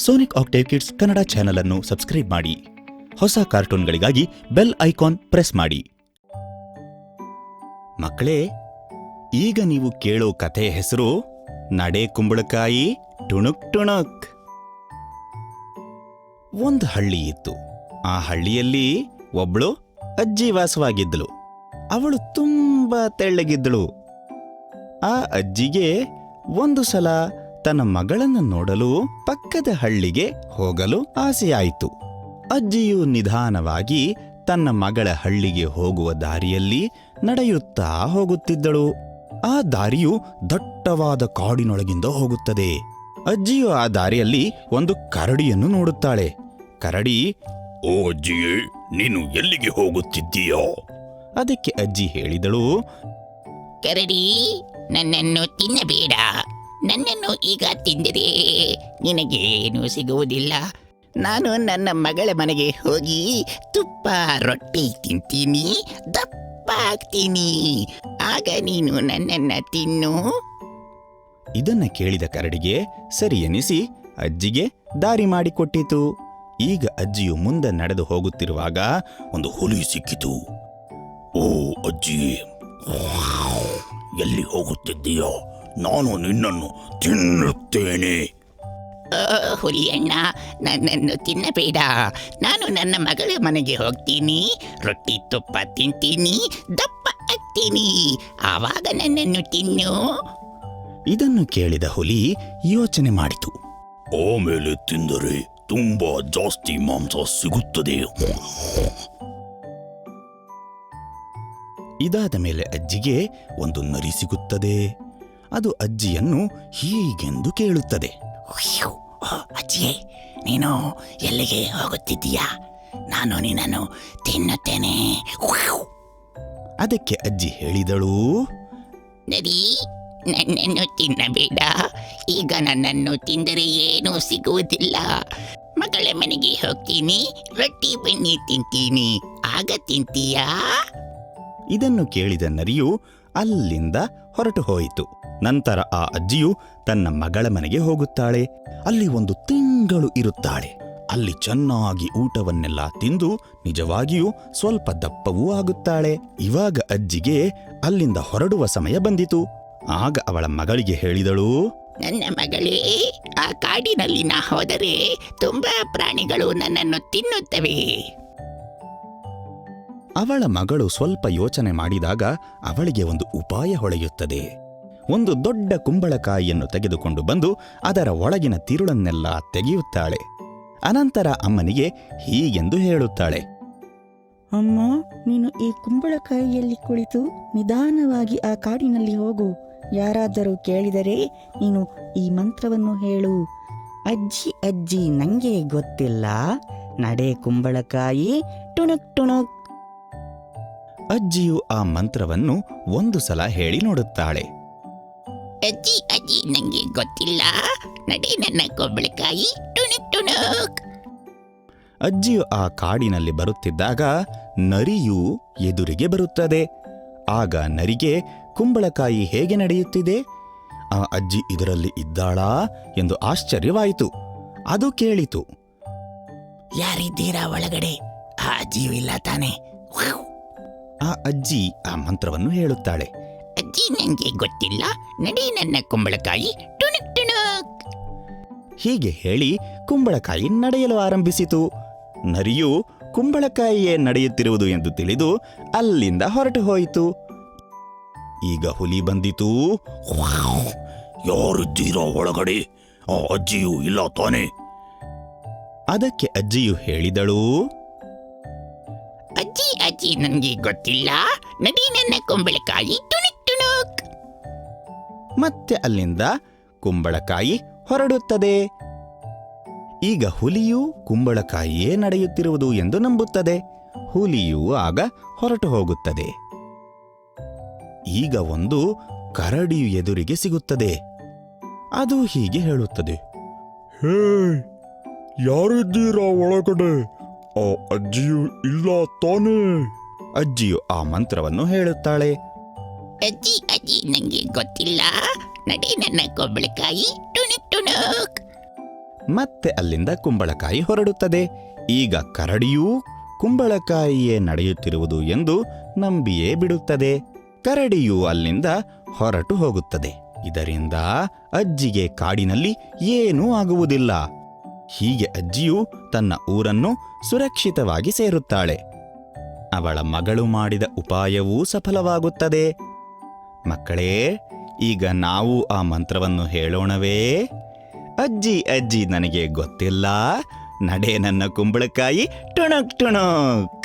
Sonic octave kids Kannada channel ಅನ್ನು subscribe ಮಾಡಿ. ಹೊಸ ಕಾರ್ಟೂನ್ಗಳಿಗಾಗಿ ಬೆಲ್ ಐಕಾನ್ ಪ್ರೆಸ್ ಮಾಡಿ. ಮಕ್ಕಳೇ, ಈಗ ನೀವು ಕೇಳೋ ಕಥೆಯ ಹೆಸರು ನಡೆ ಕುಂಬಳಕಾಯಿ ಟುಣುಕ್ ಟುಣುಕ್. ಒಂದು ಹಳ್ಳಿ ಇತ್ತು. ಆ ಹಳ್ಳಿಯಲ್ಲಿ ಒಬ್ಳು ಅಜ್ಜಿ ವಾಸವಾಗಿದ್ದಳು. ಅವಳು ತುಂಬಾ ತೆಳ್ಳಗಿದ್ದಳು. ಆ ಅಜ್ಜಿಗೆ ಒಂದು ಸಲ ತನ್ನ ಮಗಳನ್ನು ನೋಡಲು ಪಕ್ಕದ ಹಳ್ಳಿಗೆ ಹೋಗಲು ಆಸೆಯಾಯಿತು. ಅಜ್ಜಿಯು ನಿಧಾನವಾಗಿ ತನ್ನ ಮಗಳ ಹಳ್ಳಿಗೆ ಹೋಗುವ ದಾರಿಯಲ್ಲಿ ನಡೆಯುತ್ತಾ ಹೋಗುತ್ತಿದ್ದಳು. ಆ ದಾರಿಯು ದಟ್ಟವಾದ ಕಾಡಿನೊಳಗಿಂದ ಹೋಗುತ್ತದೆ. ಅಜ್ಜಿಯು ಆ ದಾರಿಯಲ್ಲಿ ಒಂದು ಕರಡಿಯನ್ನು ನೋಡುತ್ತಾಳೆ. ಕರಡಿ, ಓ ಅಜ್ಜಿಯೇ, ನೀನು ಎಲ್ಲಿಗೆ ಹೋಗುತ್ತಿದ್ದೀಯೋ? ಅದಕ್ಕೆ ಅಜ್ಜಿ ಹೇಳಿದಳು, ಕರಡಿ, ನನ್ನನ್ನು ತಿನ್ನಬೇಡ. ನನ್ನನ್ನು ಈಗ ತಿಂದರೆ ನಿನಗೇನು ಸಿಗುವುದಿಲ್ಲ. ನಾನು ನನ್ನ ಮಗಳ ಮನೆಗೆ ಹೋಗಿ ತುಪ್ಪ ರೊಟ್ಟಿ ತಿಂತೀನಿ, ದಪ್ಪ ಆಗ್ತೀನಿ. ಆಗ ನೀನು ನನ್ನನ್ನು ತಿನ್ನು. ಇದನ್ನ ಕೇಳಿದ ಕರಡಿಗೆ ಸರಿ ಎನಿಸಿ ಅಜ್ಜಿಗೆ ದಾರಿ ಮಾಡಿಕೊಟ್ಟಿತು. ಈಗ ಅಜ್ಜಿಯು ಮುಂದೆ ನಡೆದು ಹೋಗುತ್ತಿರುವಾಗ ಒಂದು ಹುಲಿ ಸಿಕ್ಕಿತು. ಓ ಅಜ್ಜಿ, ಎಲ್ಲಿ ಹೋಗುತ್ತಿದ್ದೀಯೋ? ನಾನು ನಿನ್ನನ್ನು ತಿನ್ನುತ್ತೇನೆ. ಹುಲಿಯಣ್ಣ, ನನ್ನನ್ನು ತಿನ್ನಬೇಡ. ನಾನು ನನ್ನ ಮಗಳ ಮನೆಗೆ ಹೋಗ್ತೀನಿ, ರೊಟ್ಟಿ ತುಪ್ಪ ತಿಂತೀನಿ, ದಪ್ಪ ಆಗ್ತೀನಿ. ಆವಾಗ ನನ್ನನ್ನು ತಿನ್ನು. ಇದನ್ನು ಕೇಳಿದ ಹುಲಿ ಯೋಚನೆ ಮಾಡಿತು. ಆಮೇಲೆ ತಿಂದರೆ ತುಂಬಾ ಜಾಸ್ತಿ ಮಾಂಸ ಸಿಗುತ್ತದೆ. ಇದಾದ ಮೇಲೆ ಅಜ್ಜಿಗೆ ಒಂದು ನರಿ ಸಿಗುತ್ತದೆ. ಅದು ಅಜ್ಜಿಯನ್ನು ಹೀಗೆಂದು ಕೇಳುತ್ತದೆ, ಅಜ್ಜಿಯೇ, ನೀನು ಎಲ್ಲಿಗೆ ಹೋಗುತ್ತಿದ್ದೀಯಾ? ನಾನು ನಿನ್ನನ್ನು ತಿನ್ನುತ್ತೇನೆ. ಅದಕ್ಕೆ ಅಜ್ಜಿ ಹೇಳಿದಳು, ನರಿ, ನನ್ನನ್ನು ತಿನ್ನಬೇಡ. ಈಗ ನನ್ನನ್ನು ತಿಂದರೆ ಏನೂ ಸಿಗುವುದಿಲ್ಲ. ಮಗಳ ಮನೆಗೆ ಹೋಗ್ತೀನಿ, ರೊಟ್ಟಿ ಬನ್ನಿ ತಿಂತೀನಿ. ಆಗ ತಿಂತೀಯಾ? ಇದನ್ನು ಕೇಳಿದ ನರಿಯು ಅಲ್ಲಿಂದ ಹೊರಟು ಹೋಯಿತು. ನಂತರ ಆ ಅಜ್ಜಿಯು ತನ್ನ ಮಗಳ ಮನೆಗೆ ಹೋಗುತ್ತಾಳೆ. ಅಲ್ಲಿ ಒಂದು ತಿಂಗಳು ಇರುತ್ತಾಳೆ. ಅಲ್ಲಿ ಚೆನ್ನಾಗಿ ಊಟವನ್ನೆಲ್ಲ ತಿಂದು ನಿಜವಾಗಿಯೂ ಸ್ವಲ್ಪ ದಪ್ಪವೂ ಆಗುತ್ತಾಳೆ. ಇವಾಗ ಅಜ್ಜಿಗೆ ಅಲ್ಲಿಂದ ಹೊರಡುವ ಸಮಯ ಬಂದಿತು. ಆಗ ಅವಳ ಮಗಳಿಗೆ ಹೇಳಿದಳು, ನನ್ನ ಮಗಳೇ, ಆ ಕಾಡಿನಲ್ಲಿ ನಾ ಹೋದರೆ ತುಂಬಾ ಪ್ರಾಣಿಗಳು ನನ್ನನ್ನು ತಿನ್ನುತ್ತವೆ. ಅವಳ ಮಗಳು ಸ್ವಲ್ಪ ಯೋಚನೆ ಮಾಡಿದಾಗ ಅವಳಿಗೆ ಒಂದು ಉಪಾಯ ಹೊಳೆಯುತ್ತದೆ. ಒಂದು ದೊಡ್ಡ ಕುಂಬಳಕಾಯಿಯನ್ನು ತೆಗೆದುಕೊಂಡು ಬಂದು ಅದರ ಒಳಗಿನ ತಿರುಳನ್ನೆಲ್ಲ ತೆಗೆಯುತ್ತಾಳೆ. ಅನಂತರ ಅಮ್ಮನಿಗೆ ಹೀಗೆಂದು ಹೇಳುತ್ತಾಳೆ, ಅಮ್ಮ, ನೀನು ಈ ಕುಂಬಳಕಾಯಿಯಲ್ಲಿ ಕುಳಿತು ನಿಧಾನವಾಗಿ ಆ ಕಾಡಿನಲ್ಲಿ ಹೋಗು. ಯಾರಾದರೂ ಕೇಳಿದರೆ ನೀನು ಈ ಮಂತ್ರವನ್ನು ಹೇಳು. ಅಜ್ಜಿ ಅಜ್ಜಿ, ನಂಗೆ ಗೊತ್ತಿಲ್ಲ, ನಡೆ ಕುಂಬಳಕಾಯಿ ಟುಣುಕ್ ಟುಣುಕ್. ಅಜ್ಜಿಯು ಆ ಮಂತ್ರವನ್ನು ಒಂದು ಸಲ ಹೇಳಿ ನೋಡುತ್ತಾಳೆ. ಅಜ್ಜಿ ಅಜ್ಜಿ, ನಂಗೆ ಗೊತ್ತಿಲ್ಲ, ನಡೆ ನನ್ನ ಕುಂಬಳಕಾಯಿ ಟುಣುಕ್ ಟುಣುಕ್. ಅಜ್ಜಿಯು ಆ ಕಾಡಿನಲ್ಲಿ ಬರುತ್ತಿದ್ದಾಗ ನರಿಯು ಎದುರಿಗೆ ಬರುತ್ತದೆ. ಆಗ ನರಿಗೆ ಕುಂಬಳಕಾಯಿ ಹೇಗೆ ನಡೆಯುತ್ತಿದೆ, ಆ ಅಜ್ಜಿ ಇದರಲ್ಲಿ ಇದ್ದಾಳಾ ಎಂದು ಆಶ್ಚರ್ಯವಾಯಿತು. ಅದು ಕೇಳಿತು, ಯಾರಿದ್ದೀರಾ ಒಳಗಡೆ? ಆ ಅಜ್ಜಿಯೂ ಇಲ್ಲ ತಾನೆ? ಆ ಅಜ್ಜಿ ಆ ಮಂತ್ರವನ್ನು ಹೇಳುತ್ತಾಳೆ, ಅಜ್ಜಿ, ನಂಗೆ ಗೊತ್ತಿಲ್ಲ, ನಡೆ ನನ್ನ ಕುಂಬಳಕಾಯಿ ಟುಣುಕ್ ಟುಣುಕ್. ಹೀಗೆ ಹೇಳಿ ಕುಂಬಳಕಾಯಿ ನಡೆಯಲು ಆರಂಭಿಸಿತು. ನರಿಯು ಕುಂಬಳಕಾಯಿಯೇ ನಡೆಯುತ್ತಿರುವುದು ಎಂದು ತಿಳಿದು ಅಲ್ಲಿಂದ ಹೊರಟು ಹೋಯಿತು. ಈಗ ಹುಲಿ ಬಂದಿತು. ಯಾರಿದ್ದೀರಾ ಒಳಗಡೆ? ಆ ಅಜ್ಜಿಯೂ ಇಲ್ಲ ತಾನೆ? ಅದಕ್ಕೆ ಅಜ್ಜಿಯು ಹೇಳಿದಳು, ಅಜ್ಜಿ ಅಜ್ಜಿ, ನಂಗೆ ಗೊತ್ತಿಲ್ಲ, ನಡಿ ನನ್ನ ಕುಂಬಳಕಾಯಿ ಟುಣುಕ್ ಟುಣುಕ್. ಮತ್ತೆ ಅಲ್ಲಿಂದ ಕುಂಬಳಕಾಯಿ ಹೊರಡುತ್ತದೆ. ಈಗ ಹುಲಿಯು ಕುಂಬಳಕಾಯಿಯೇ ನಡೆಯುತ್ತಿರುವುದು ಎಂದು ನಂಬುತ್ತದೆ. ಹುಲಿಯು ಆಗ ಹೊರಟು ಹೋಗುತ್ತದೆ. ಈಗ ಒಂದು ಕರಡಿಯು ಎದುರಿಗೆ ಸಿಗುತ್ತದೆ. ಅದು ಹೀಗೆ ಹೇಳುತ್ತದೆ, ಹೇ, ಯಾರಿದ್ದೀರಾ ಒಳಗಡೆ? ಆ ಅಜ್ಜಿಯೂ ಇಲ್ಲ ತಾನೇ? ಅಜ್ಜಿಯು ಆ ಮಂತ್ರವನ್ನು ಹೇಳುತ್ತಾಳೆ. ಅಜ್ಜಿ ಅಜ್ಜಿ, ನಂಗೆ ಗೊತ್ತಿಲ್ಲ, ನಡಿ ನನ್ನ ಕುಂಬಳಕಾಯಿ ಟುಣುಕ್ ಟುಣುಕ್. ಮತ್ತೆ ಅಲ್ಲಿಂದ ಕುಂಬಳಕಾಯಿ ಹೊರಡುತ್ತದೆ. ಈಗ ಕರಡಿಯೂ ಕುಂಬಳಕಾಯಿಯೇ ನಡೆಯುತ್ತಿರುವುದು ಎಂದು ನಂಬಿಯೇ ಬಿಡುತ್ತದೆ. ಕರಡಿಯು ಅಲ್ಲಿಂದ ಹೊರಟು ಹೋಗುತ್ತದೆ. ಇದರಿಂದ ಅಜ್ಜಿಗೆ ಕಾಡಿನಲ್ಲಿ ಏನೂ ಆಗುವುದಿಲ್ಲ. ಹೀಗೆ ಅಜ್ಜಿಯು ತನ್ನ ಊರನ್ನು ಸುರಕ್ಷಿತವಾಗಿ ಸೇರುತ್ತಾಳೆ. ಅವಳ ಮಗಳು ಮಾಡಿದ ಉಪಾಯವೂ ಸಫಲವಾಗುತ್ತದೆ. ಮಕ್ಕಳೇ, ಈಗ ನಾವು ಆ ಮಂತ್ರವನ್ನು ಹೇಳೋಣವೇ? ಅಜ್ಜಿ ಅಜ್ಜಿ ನನಗೆ ಗೊತ್ತಿಲ್ಲ, ನಡೆ ನನ್ನ ಕುಂಬಳಕಾಯಿ ಟುಣುಕ್ ಟುಣುಕ್.